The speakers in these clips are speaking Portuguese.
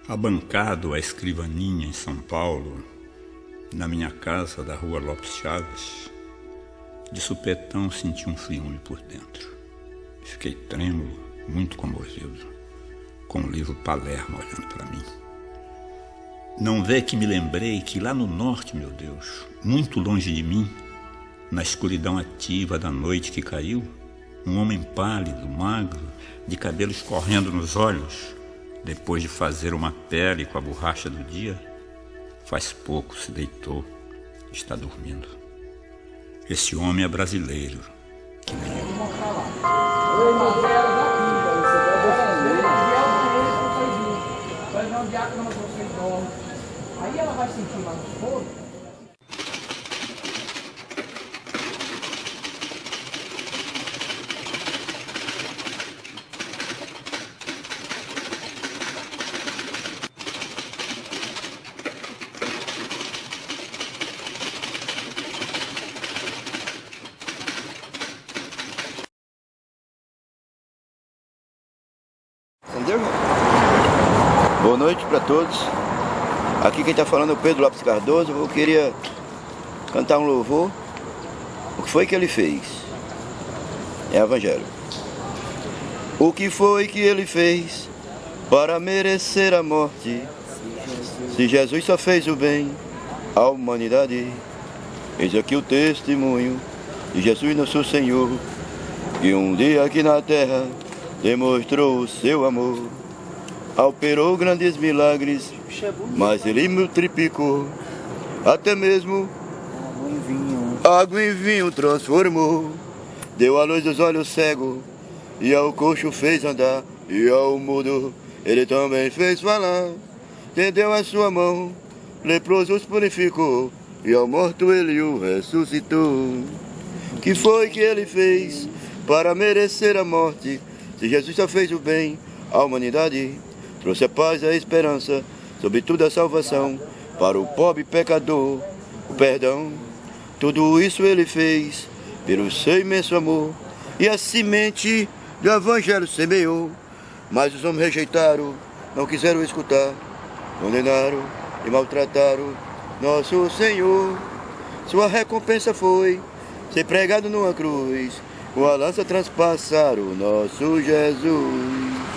Abancado à escrivaninha em São Paulo, na minha casa da rua Lopes Chaves, de supetão senti um ciúme por dentro. Fiquei trêmulo, muito comovido, com o livro Palermo olhando para mim. Não vê que me lembrei que lá no norte, meu Deus, muito longe de mim, na escuridão ativa da noite que caiu, um homem pálido, magro, de cabelo escorrendo nos olhos, depois de fazer uma pele com a borracha do dia, faz pouco se deitou, está dormindo. Esse homem é brasileiro, que nem eu. Aí ela vai sentir lá no fogo. Entendeu? Boa noite para todos. Aqui quem está falando é o Pedro Lopes Cardoso. Eu queria cantar um louvor. O que foi que ele fez? É Evangelho. O que foi que ele fez para merecer a morte? Se Jesus só fez o bem à humanidade. Eis aqui o testemunho de Jesus nosso Senhor, que um dia aqui na terra demonstrou o seu amor, operou grandes milagres, mas ele multiplicou, até mesmo água em vinho transformou, deu a luz dos olhos cegos, e ao coxo fez andar, e ao mudo ele também fez falar, tendeu a sua mão, leproso os purificou, e ao morto ele o ressuscitou. Que foi que ele fez para merecer a morte? Se Jesus só fez o bem à humanidade, trouxe a paz e a esperança, sobretudo a salvação, para o pobre pecador, o perdão. Tudo isso ele fez pelo seu imenso amor, e a semente do Evangelho semeou. Mas os homens rejeitaram, não quiseram escutar, condenaram e maltrataram nosso Senhor. Sua recompensa foi ser pregado numa cruz, com a lança transpassar o nosso Jesus.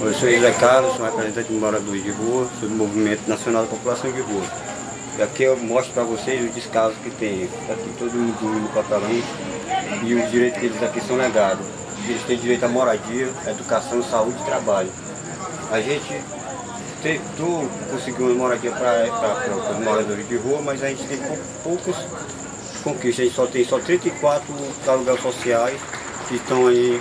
Eu sou José Carlos, sou representante de moradores de rua, sou do Movimento Nacional da População de Rua. E aqui eu mostro para vocês os descasos que tem. Aqui todo mundo no catalão, e os direitos deles aqui são negados. Eles têm direito à moradia, educação, saúde e trabalho. A gente conseguiu uma moradia para os moradores de rua, mas a gente tem poucas conquistas. A gente só 34 aluguéis sociais que estão aí,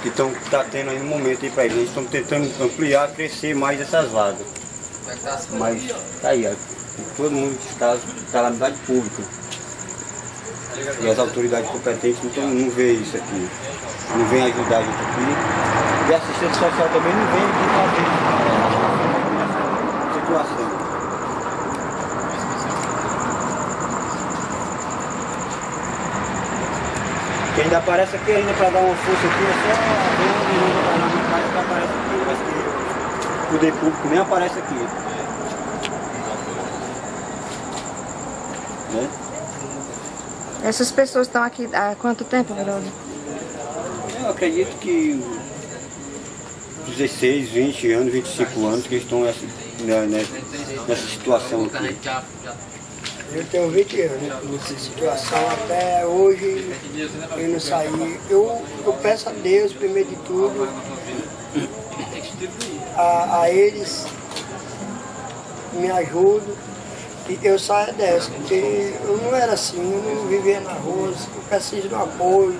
que está tendo aí no momento aí para eles. Eles estão tentando ampliar, crescer mais essas vagas. Mas tá aí, ó, todo mundo está calamidade pública. E as autoridades competentes não vê isso aqui. Não vem ajudar a gente aqui. E a assistência social também não vem fazer essa situação. Quem ainda aparece aqui ainda para dar uma força aqui, é só a minha casa que aparece aqui, mas que o poder público nem aparece aqui. Né? Essas pessoas estão aqui há quanto tempo, Verônica? Eu acredito que 16, 20 anos, 25 anos que estão nessa situação aqui. Eu tenho 20 anos nessa situação, até hoje eu não saí. Eu peço a Deus, primeiro de tudo, a eles me ajudam e eu saia dessa, porque eu não era assim, eu não vivia na rua, eu preciso de um apoio.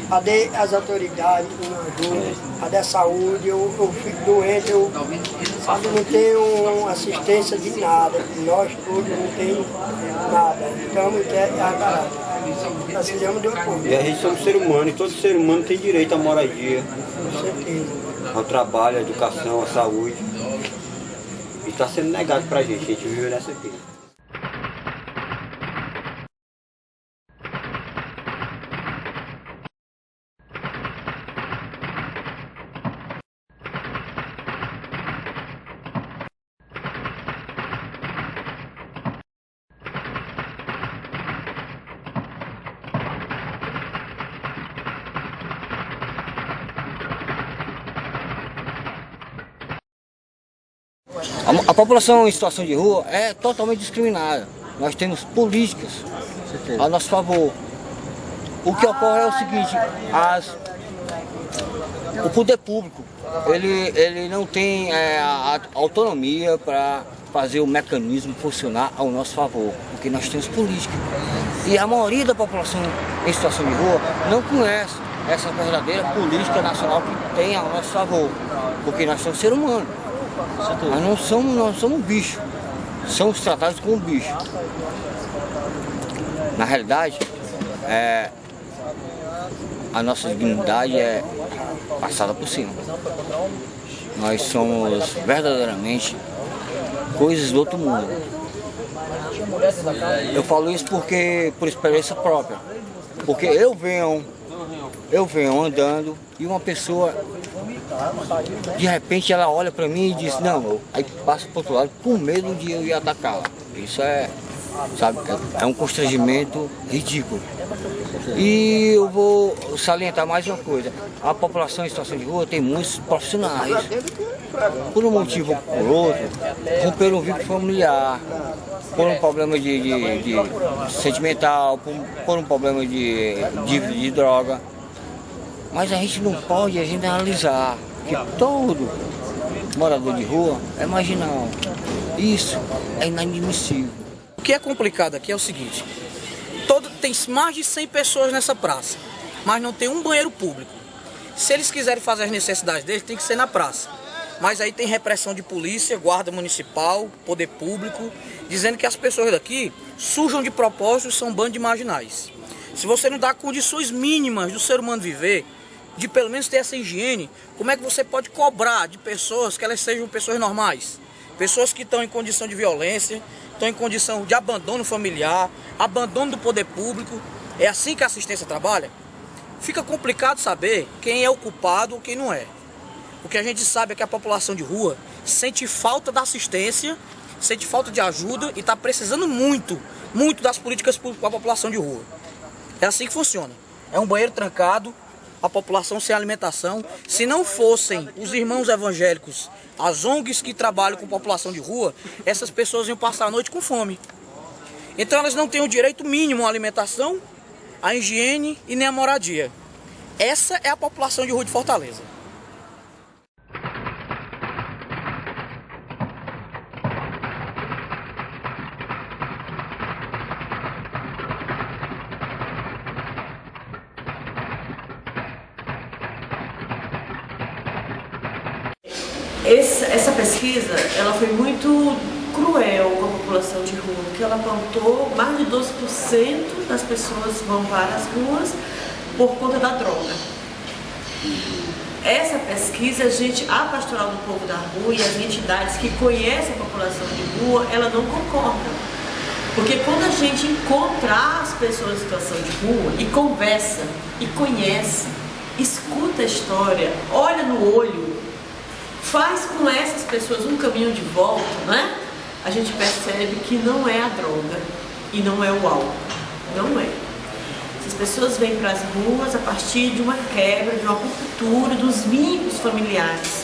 Cadê as autoridades que me ajudam? Cadê a saúde? Eu fico doente, eu não tenho assistência de nada. Nós todos não temos nada. Estamos agarrados. precisamos de apoio. E a gente somos ser humano, e todo ser humano tem direito à moradia, Com certeza. ao trabalho, à educação, à saúde. E está sendo negado pra gente vive nessa aqui. A população em situação de rua é totalmente discriminada. Nós temos políticas a nosso favor. O que ocorre é o seguinte, o poder público ele não tem a autonomia para fazer o mecanismo funcionar ao nosso favor, porque nós temos política. E a maioria da população em situação de rua não conhece essa verdadeira política nacional que tem ao nosso favor, porque nós somos seres humanos. Nós não somos bicho, somos tratados como bicho. Na realidade, a nossa dignidade é passada por cima. Nós somos verdadeiramente coisas do outro mundo. Eu falo isso por experiência própria, porque eu venho andando e uma pessoa, de repente ela olha para mim e diz, não, aí passa para o outro lado com medo de eu ir atacá-la. Isso sabe, é um constrangimento ridículo. E eu vou salientar mais uma coisa, a população em situação de rua tem muitos profissionais. Por um motivo ou por outro, romperam o vínculo familiar, por um problema de sentimental, por um problema de dívida de droga. Mas a gente não pode generalizar que todo morador de rua é marginal. Isso é inadmissível. O que é complicado aqui é o seguinte, tem mais de 100 pessoas nessa praça, mas não tem um banheiro público. Se eles quiserem fazer as necessidades deles, tem que ser na praça. Mas aí tem repressão de polícia, guarda municipal, poder público, dizendo que as pessoas daqui sujam de propósito e são um bando de marginais. Se você não dá condições mínimas do ser humano viver, de pelo menos ter essa higiene, como é que você pode cobrar de pessoas que elas sejam pessoas normais? Pessoas que estão em condição de violência, estão em condição de abandono familiar, abandono do poder público. É assim que a assistência trabalha? Fica complicado saber quem é o culpado ou quem não é. O que a gente sabe é que a população de rua sente falta da assistência, sente falta de ajuda e está precisando muito das políticas públicas para a população de rua. É assim que funciona. É um banheiro trancado, a população sem alimentação. Se não fossem os irmãos evangélicos, as ONGs que trabalham com população de rua, essas pessoas iam passar a noite com fome. Então elas não têm o direito mínimo à alimentação, à higiene e nem à moradia. Essa é a população de rua de Fortaleza. Essa pesquisa, ela foi muito cruel com a população de rua, porque ela apontou mais de 12% das pessoas vão para as ruas por conta da droga. Essa pesquisa, a Pastoral do Povo da Rua e as entidades que conhecem a população de rua, ela não concorda. Porque quando a gente encontra as pessoas em situação de rua e conversa, e conhece, escuta a história, olha no olho, faz com essas pessoas um caminho de volta, né? A gente percebe que não é a droga e não é o álcool, não é. Essas pessoas vêm para as ruas a partir de uma quebra, de uma ruptura dos vínculos familiares,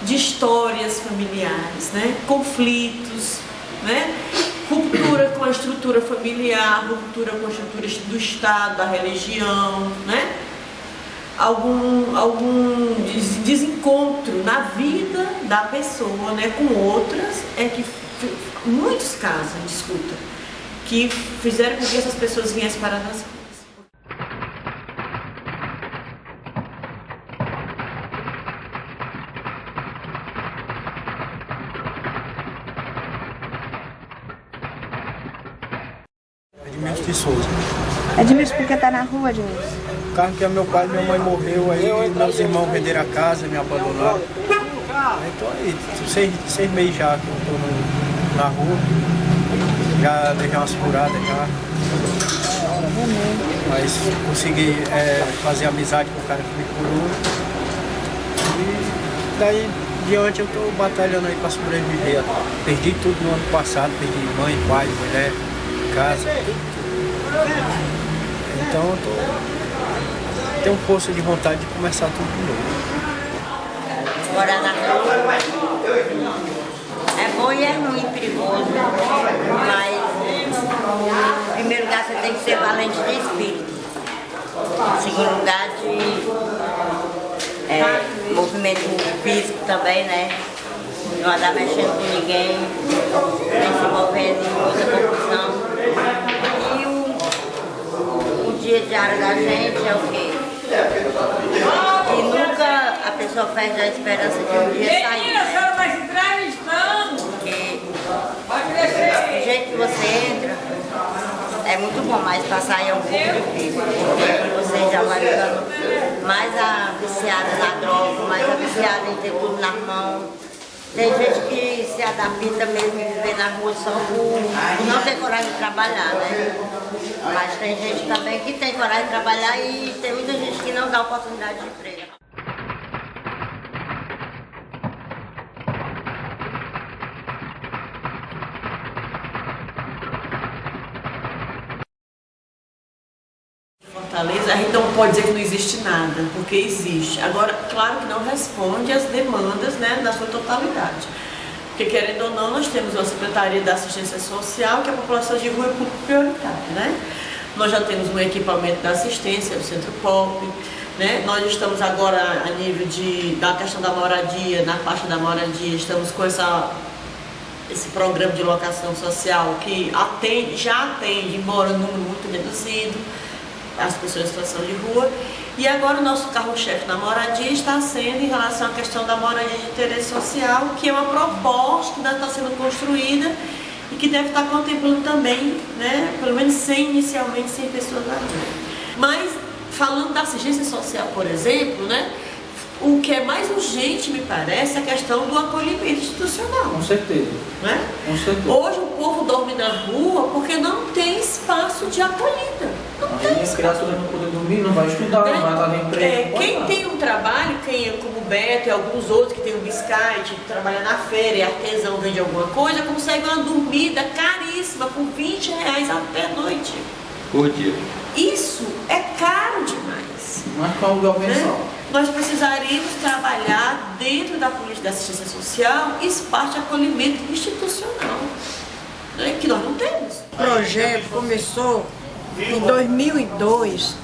de histórias familiares, né? Conflitos, né? Ruptura com a estrutura familiar, ruptura com a estrutura do Estado, da religião, né? Algum desencontro na vida da pessoa, né, com outras, que muitos casos a gente escuta, que fizeram com que essas pessoas viessem parar nas ruas. Edmilson de Souza. Edmilson, por que tá na rua, Edmilson? O carro que meu pai e minha mãe morreu aí, meus irmãos venderam a casa, me abandonaram. Aí tô aí, 6 meses já que eu tô na rua. Já levei umas furadas já. Mas consegui fazer amizade com o cara que me curou. E daí diante eu tô batalhando aí para sobreviver. Perdi tudo no ano passado, perdi mãe, pai, mulher, casa, tudo. Então eu tenho um poço de vontade de começar tudo de novo. Morar na rua é bom e é ruim, perigoso, mas em primeiro lugar você tem que ser valente de espírito, em segundo lugar de movimento físico também, né? Não andar mexendo com ninguém, nem se envolvendo em muita confusão. E o dia diário da gente é o quê? E nunca a pessoa perde a esperança de um dia sair. Porque do jeito que você entra, é muito bom, mas pra sair é um pouco difícil. Porque você já vai ficando mais viciada na droga, mais viciada em ter tudo na mão. Tem gente que se adapta mesmo em viver na rua só por não ter coragem de trabalhar, né? Mas tem gente também que tem coragem de trabalhar e tem muita gente que não dá oportunidade de emprego. Fortaleza, a gente não pode dizer que não existe nada, porque existe. Agora, claro que não responde às demandas, né, na sua totalidade. Porque, querendo ou não, nós temos uma Secretaria da Assistência Social, que a população de rua é público prioritário, né? Nós já temos um equipamento da assistência, o Centro Pop, né? Nós estamos agora a nível da questão da moradia, na faixa da moradia, estamos com esse programa de locação social que já atende, embora um número muito reduzido, as pessoas em situação de rua. E agora o nosso carro-chefe na moradia está sendo em relação à questão da moradia de interesse social, que é uma proposta que está sendo construída e que deve estar contemplando também, né, pelo menos inicialmente 100 pessoas na rua. Mas, falando da assistência social, por exemplo, né, o que é mais urgente, me parece, é a questão do acolhimento institucional. Com certeza. Né? Com certeza. Hoje o povo dorme na rua porque não tem espaço de acolhida. Não tem espaço. A criatura não poder dormir, não vai estudar, não vai estar no emprego. Quem tem um trabalho, como o Beto e alguns outros que tem um biscate, que trabalha na feira e artesão, vende alguma coisa, consegue uma dormida caríssima por R$20 até noite. Por dia. Isso é caro demais. Mas qual o lugar mensal? Nós precisaríamos trabalhar dentro da política de assistência social espaço de acolhimento institucional, né, que nós não temos. O projeto começou em 2002,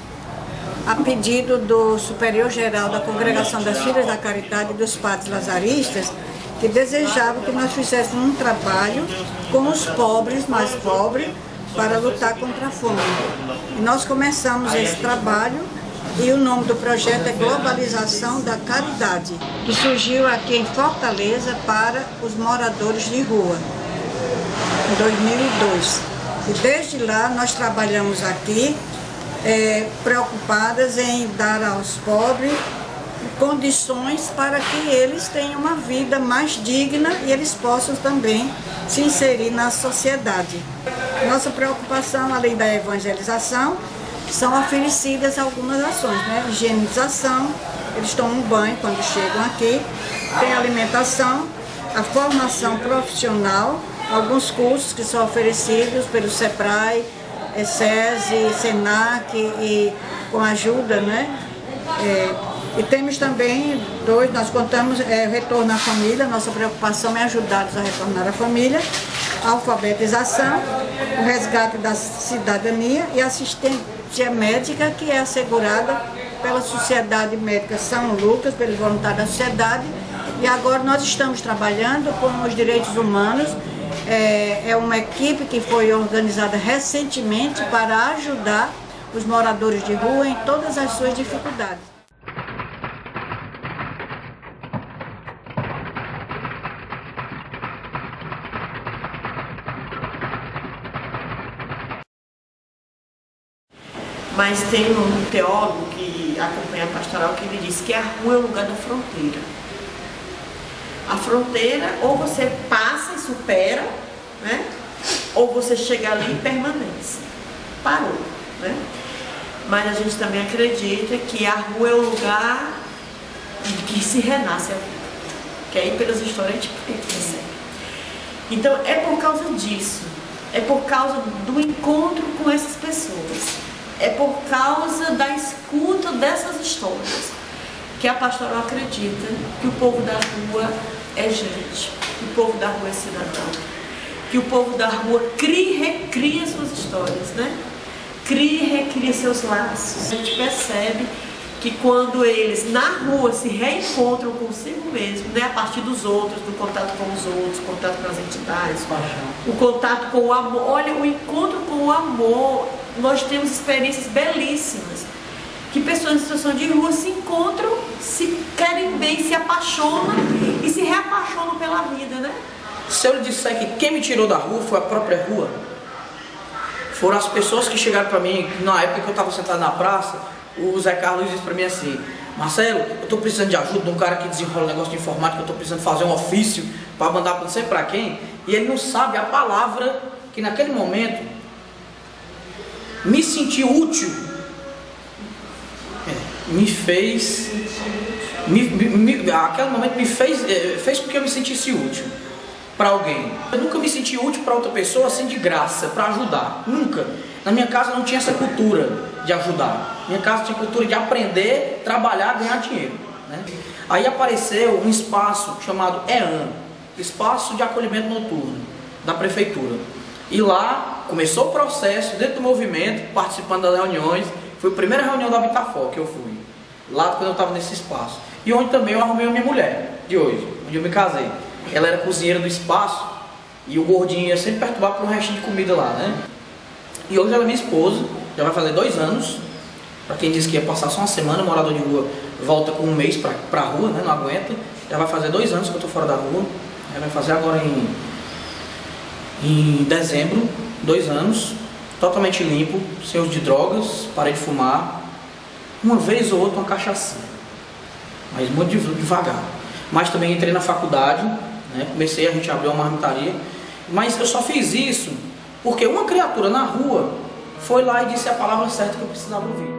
a pedido do Superior Geral da Congregação das Filhas da Caridade e dos Padres Lazaristas, que desejava que nós fizéssemos um trabalho com os pobres, mais pobres, para lutar contra a fome. E nós começamos esse trabalho e o nome do projeto é Globalização da Caridade, que surgiu aqui em Fortaleza para os moradores de rua, em 2002. E desde lá nós trabalhamos aqui, preocupadas em dar aos pobres condições para que eles tenham uma vida mais digna e eles possam também se inserir na sociedade. Nossa preocupação, além da evangelização, são oferecidas algumas ações, né? Higienização, eles tomam banho quando chegam aqui, tem alimentação, a formação profissional, alguns cursos que são oferecidos pelo SEBRAE, SESI, SENAC e com ajuda, né? E temos também nós contamos o retorno à família, nossa preocupação é ajudá-los a retornar à família, a alfabetização, o resgate da cidadania e assistência médica que é assegurada pela Sociedade Médica São Lucas, pelos voluntários da sociedade. E agora nós estamos trabalhando com os direitos humanos, é uma equipe que foi organizada recentemente para ajudar os moradores de rua em todas as suas dificuldades. mas tem um teólogo que acompanha a pastoral que ele diz que a rua é o lugar da fronteira. A fronteira, ou você passa e supera, né? Ou você chega ali e permanece. Parou, né? Mas a gente também acredita que a rua é o lugar em que se renasce a vida. Que aí pelas histórias a gente percebe. Então é por causa disso, é por causa do encontro com essas pessoas, é por causa da escuta dessas histórias que a pastoral acredita que o povo da rua é gente, que o povo da rua é cidadão, que o povo da rua cria e recria suas histórias, né? Cria e recria seus laços. A gente percebe que quando eles na rua se reencontram consigo mesmo, né, a partir dos outros, do contato com os outros, contato com as entidades, o contato com o amor, olha, o encontro com o amor, nós temos experiências belíssimas, que pessoas em situação de rua se encontram, se querem bem, se apaixonam e se reapaixonam pela vida, né? Se eu lhe disser que quem me tirou da rua foi a própria rua, foram as pessoas que chegaram para mim, na época que eu estava sentado na praça, o Zé Carlos disse para mim assim: Marcelo, eu estou precisando de ajuda de um cara que desenrola um negócio de informática, eu estou precisando fazer um ofício para mandar para não sei para quem, e ele não sabe a palavra que naquele momento me senti útil, me fez, aquele momento me fez com que eu me sentisse útil para alguém. Eu nunca me senti útil para outra pessoa assim de graça, para ajudar, nunca. Na minha casa não tinha essa cultura de ajudar. Minha casa tinha cultura de aprender, trabalhar, ganhar dinheiro, né? Aí apareceu um espaço chamado EAN, Espaço de Acolhimento Noturno, da Prefeitura. E lá começou o processo, dentro do movimento, participando das reuniões. Foi a primeira reunião da Vitafor que eu fui, lá quando eu estava nesse espaço. E onde também eu arrumei a minha mulher, de hoje, onde eu me casei. Ela era cozinheira do espaço e o gordinho ia sempre perturbar por um restinho de comida lá, né? E hoje ela é minha esposa, já vai fazer 2 anos. Para quem disse que ia passar só uma semana, morador de rua volta com 1 mês pra rua, né? Não aguenta. Já vai fazer 2 anos que eu tô fora da rua. Já vai fazer agora em dezembro, 2 anos. Totalmente limpo, sem uso de drogas, parei de fumar. Uma vez ou outra uma cachaçinha, mas muito devagar. Mas também entrei na faculdade, né? Comecei, a gente abriu uma marmitaria. Mas eu só fiz isso porque uma criatura na rua foi lá e disse a palavra certa que eu precisava ouvir.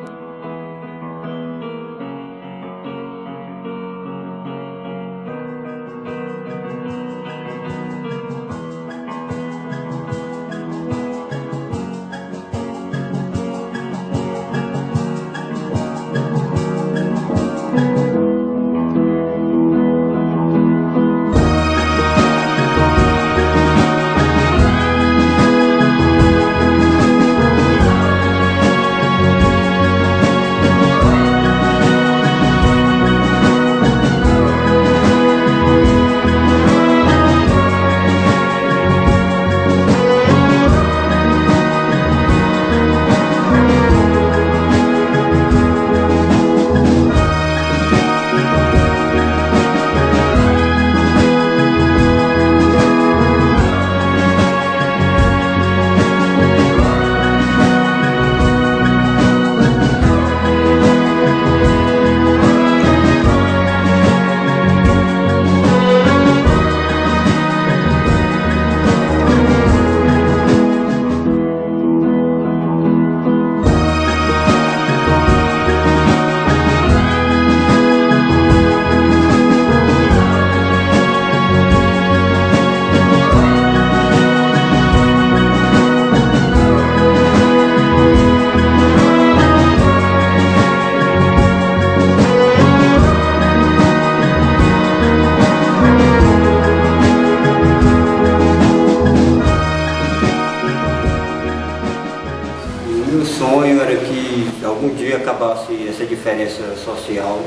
algum dia acabasse essa diferença social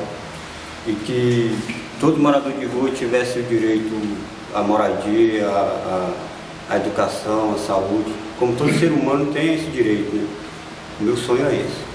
e que todo morador de rua tivesse o direito à moradia, à educação, à saúde, como todo ser humano tem esse direito, né? O meu sonho é esse.